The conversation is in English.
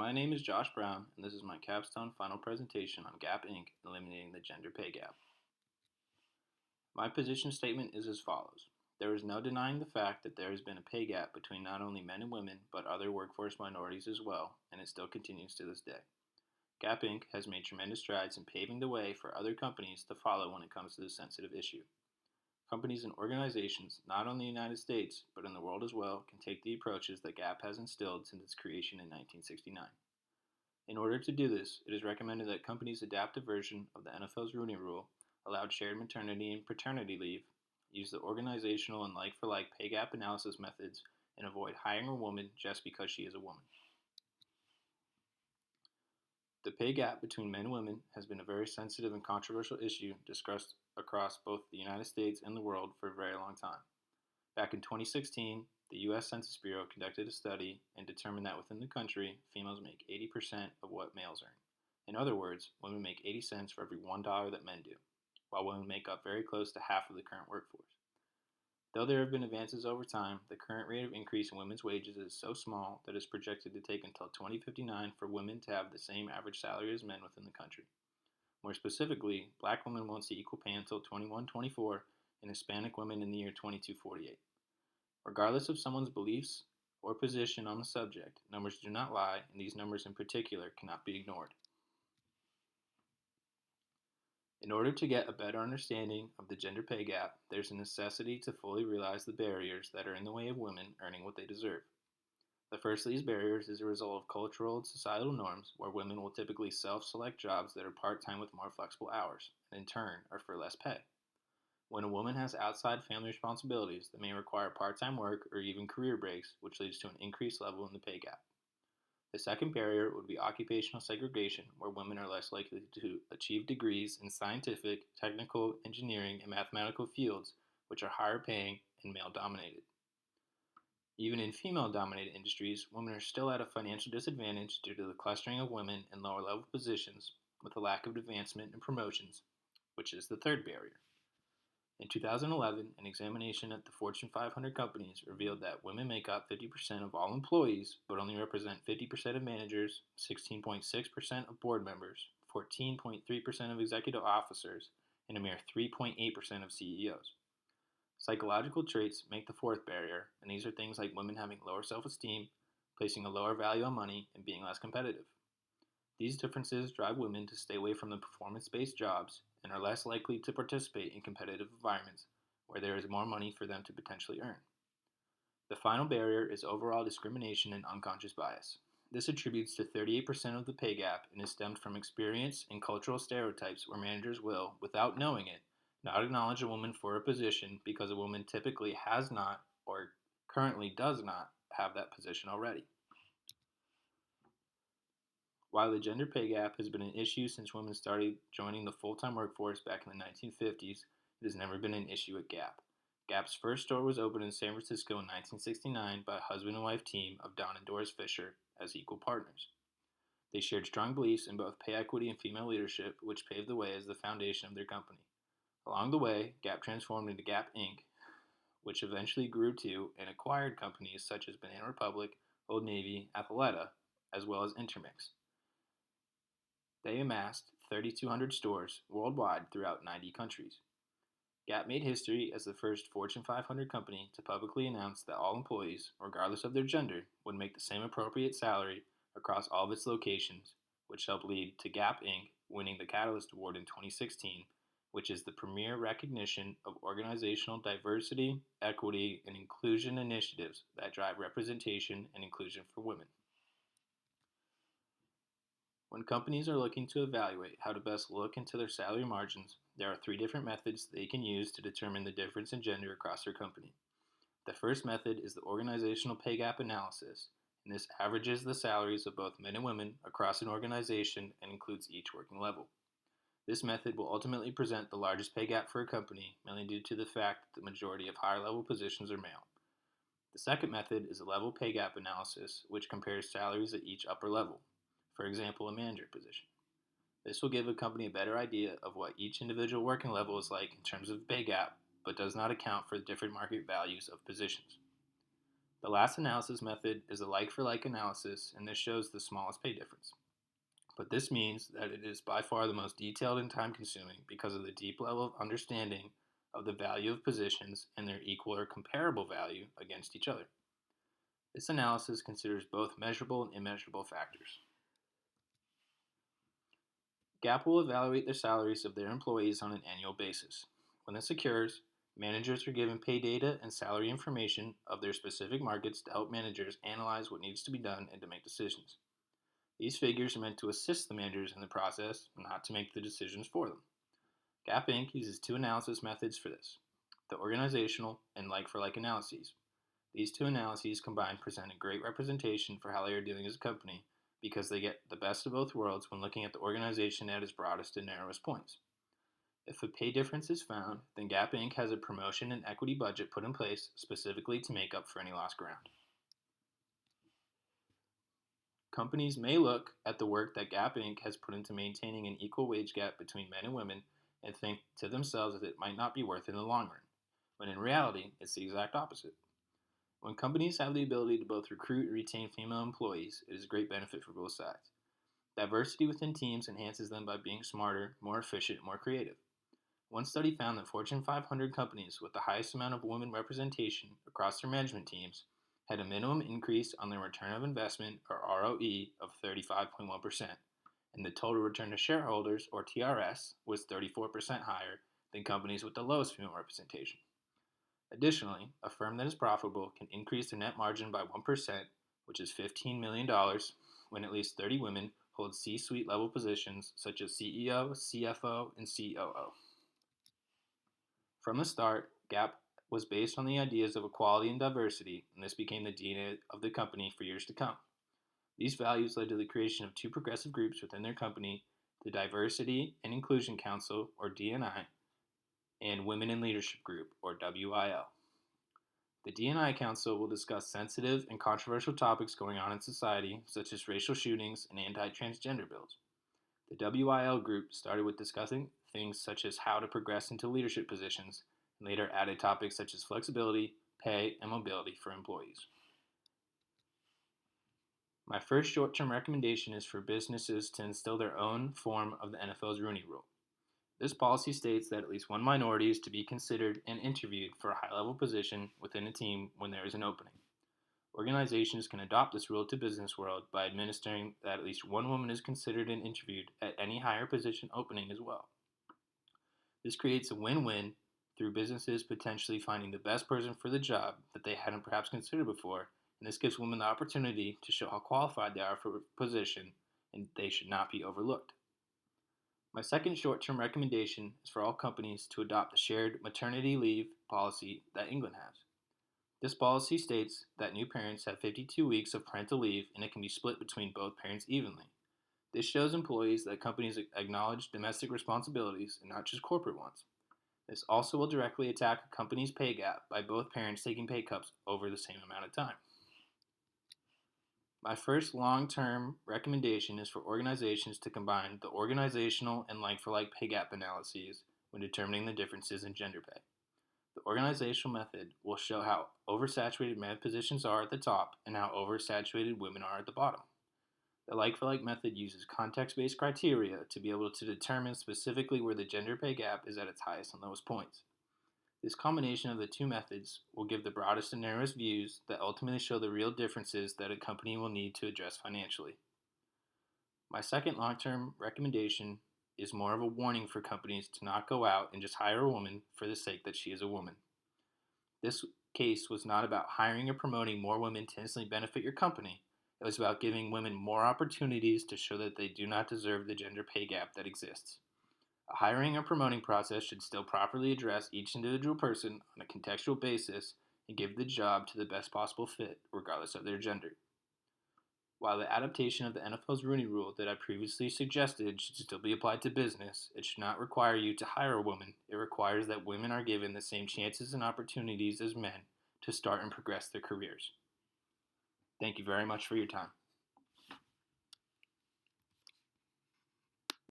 My name is Josh Brown, and this is my Capstone final presentation on Gap Inc. Eliminating the Gender Pay Gap. My position statement is as follows. There is no denying the fact that there has been a pay gap between not only men and women, but other workforce minorities as well, and it still continues to this day. Gap Inc. has made tremendous strides in paving the way for other companies to follow when it comes to this sensitive issue. Companies and organizations, not only in the United States, but in the world as well, can take the approaches that Gap has instilled since its creation in 1969. In order to do this, it is recommended that companies adapt a version of the NFL's Rooney Rule, allow shared maternity and paternity leave, use the organizational and like-for-like pay gap analysis methods, and avoid hiring a woman just because she is a woman. The pay gap between men and women has been a very sensitive and controversial issue discussed across both the United States and the world for a very long time. Back in 2016, the U.S. Census Bureau conducted a study and determined that within the country, females make 80% of what males earn. In other words, women make 80 cents for every $1 that men do, while women make up very close to half of the current workforce. Though there have been advances over time, the current rate of increase in women's wages is so small that it is projected to take until 2059 for women to have the same average salary as men within the country. More specifically, black women won't see equal pay until 2124 and Hispanic women in the year 2248. Regardless of someone's beliefs or position on the subject, numbers do not lie, and these numbers in particular cannot be ignored. In order to get a better understanding of the gender pay gap, there's a necessity to fully realize the barriers that are in the way of women earning what they deserve. The first of these barriers is a result of cultural and societal norms where women will typically self-select jobs that are part-time with more flexible hours, and in turn are for less pay. When a woman has outside family responsibilities that may require part-time work or even career breaks, which leads to an increased level in the pay gap. The second barrier would be occupational segregation, where women are less likely to achieve degrees in scientific, technical, engineering, and mathematical fields, which are higher paying and male-dominated. Even in female-dominated industries, women are still at a financial disadvantage due to the clustering of women in lower-level positions with a lack of advancement and promotions, which is the third barrier. In 2011, an examination at the Fortune 500 companies revealed that women make up 50% of all employees, but only represent 50% of managers, 16.6% of board members, 14.3% of executive officers, and a mere 3.8% of CEOs. Psychological traits make the fourth barrier, and these are things like women having lower self-esteem, placing a lower value on money, and being less competitive. These differences drive women to stay away from the performance-based jobs and are less likely to participate in competitive environments where there is more money for them to potentially earn. The final barrier is overall discrimination and unconscious bias. This attributes to 38% of the pay gap and is stemmed from experience and cultural stereotypes where managers will, without knowing it, not acknowledge a woman for a position because a woman typically has not or currently does not have that position already. While the gender pay gap has been an issue since women started joining the full-time workforce back in the 1950s, it has never been an issue at Gap. Gap's first store was opened in San Francisco in 1969 by a husband and wife team of Don and Doris Fisher as equal partners. They shared strong beliefs in both pay equity and female leadership, which paved the way as the foundation of their company. Along the way, Gap transformed into Gap Inc., which eventually grew to and acquired companies such as Banana Republic, Old Navy, Athleta, as well as Intermix. They amassed 3,200 stores worldwide throughout 90 countries. Gap made history as the first Fortune 500 company to publicly announce that all employees, regardless of their gender, would make the same appropriate salary across all of its locations, which helped lead to Gap Inc. winning the Catalyst Award in 2016, which is the premier recognition of organizational diversity, equity, and inclusion initiatives that drive representation and inclusion for women. When companies are looking to evaluate how to best look into their salary margins, there are three different methods they can use to determine the difference in gender across their company. The first method is the organizational pay gap analysis, and this averages the salaries of both men and women across an organization and includes each working level. This method will ultimately present the largest pay gap for a company, mainly due to the fact that the majority of higher level positions are male. The second method is a level pay gap analysis, which compares salaries at each upper level. For example, a manager position. This will give a company a better idea of what each individual working level is like in terms of pay gap, but does not account for the different market values of positions. The last analysis method is a like for like analysis, and this shows the smallest pay difference. But this means that it is by far the most detailed and time consuming because of the deep level of understanding of the value of positions and their equal or comparable value against each other. This analysis considers both measurable and immeasurable factors. Gap will evaluate the salaries of their employees on an annual basis. When this occurs, managers are given pay data and salary information of their specific markets to help managers analyze what needs to be done and to make decisions. These figures are meant to assist the managers in the process, not to make the decisions for them. Gap Inc. uses two analysis methods for this: the organizational and like for like analyses. These two analyses combined present a great representation for how they are doing as a company because they get the best of both worlds when looking at the organization at its broadest and narrowest points. If a pay difference is found, then Gap Inc. has a promotion and equity budget put in place specifically to make up for any lost ground. Companies may look at the work that Gap Inc. has put into maintaining an equal wage gap between men and women and think to themselves that it might not be worth it in the long run, when in reality, it's the exact opposite. When companies have the ability to both recruit and retain female employees, it is a great benefit for both sides. Diversity within teams enhances them by being smarter, more efficient, and more creative. One study found that Fortune 500 companies with the highest amount of women representation across their management teams had a minimum increase on their return of investment, or ROE, of 35.1%, and the total return to shareholders, or TRS, was 34% higher than companies with the lowest female representation. Additionally, a firm that is profitable can increase their net margin by 1%, which is $15 million, when at least 30 women hold C-suite level positions such as CEO, CFO, and COO. From the start, Gap was based on the ideas of equality and diversity, and this became the DNA of the company for years to come. These values led to the creation of two progressive groups within their company: the Diversity and Inclusion Council, or D&I, and Women in Leadership Group, or WIL. The D&I Council will discuss sensitive and controversial topics going on in society, such as racial shootings and anti-transgender bills. The WIL group started with discussing things such as how to progress into leadership positions, and later added topics such as flexibility, pay, and mobility for employees. My first short-term recommendation is for businesses to instill their own form of the NFL's Rooney Rule. This policy states that at least one minority is to be considered and interviewed for a high-level position within a team when there is an opening. Organizations can adopt this rule to business world by administering that at least one woman is considered and interviewed at any higher position opening as well. This creates a win-win through businesses potentially finding the best person for the job that they hadn't perhaps considered before, and this gives women the opportunity to show how qualified they are for a position, and they should not be overlooked. My second short-term recommendation is for all companies to adopt the shared maternity leave policy that England has. This policy states that new parents have 52 weeks of parental leave, and it can be split between both parents evenly. This shows employees that companies acknowledge domestic responsibilities and not just corporate ones. This also will directly attack a company's pay gap by both parents taking pay cuts over the same amount of time. My first long-term recommendation is for organizations to combine the organizational and like-for-like pay gap analyses when determining the differences in gender pay. The organizational method will show how oversaturated men positions are at the top and how oversaturated women are at the bottom. The like-for-like method uses context-based criteria to be able to determine specifically where the gender pay gap is at its highest and lowest points. This combination of the two methods will give the broadest and narrowest views that ultimately show the real differences that a company will need to address financially. My second long-term recommendation is more of a warning for companies to not go out and just hire a woman for the sake that she is a woman. This case was not about hiring or promoting more women to instantly benefit your company. It was about giving women more opportunities to show that they do not deserve the gender pay gap that exists. A hiring or promoting process should still properly address each individual person on a contextual basis and give the job to the best possible fit, regardless of their gender. While the adaptation of the NFL's Rooney Rule that I previously suggested should still be applied to business, it should not require you to hire a woman. It requires that women are given the same chances and opportunities as men to start and progress their careers. Thank you very much for your time.